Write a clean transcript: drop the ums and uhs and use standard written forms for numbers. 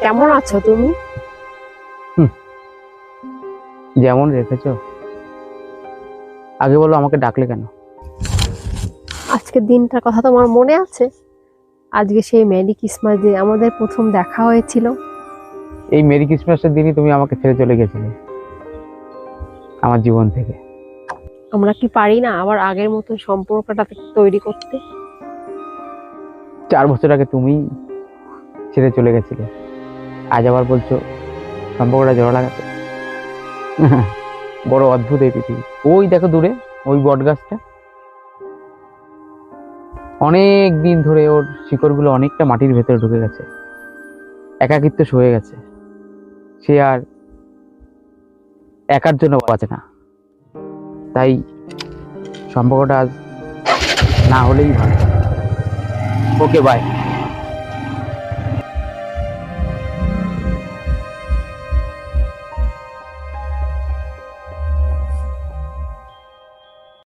কেমন আছো তুমি? যেমন রেখেছো। আগে বলো, আমাকে ডাকলে কেন? আজকের দিনটার কথা তোমার মনে আছে? আজকে সেই মেরি ক্রিসমাস ডে, আমাদের প্রথম দেখা হয়েছিল। এই মেরি ক্রিসমাসের দিনই তুমি আমাকে ছেড়ে চলে গেছিলে আমার জীবন থেকে। আমরা কি পারি না আবার আগের মতো সম্পর্কটা তৈরি করতে? 4 বছর আগে তুমি ছেড়ে চলে গেছিলে, আজ আবার বলছো সম্পর্কটা জোড়া লাগাতে। বড় অদ্ভুত এই পৃথিবী। ওই দেখো দূরে, ওই বট গাছটা, অনেক দিন ধরে ওর শিকড়গুলো অনেকটা মাটির ভেতরে ঢুকে গেছে, একাকিত্ব সয়ে গেছে। সে আর একার জন্য বাঁচে না। তাই সম্পর্কটা আজ না হলেই ভালো। ওকে, বাই।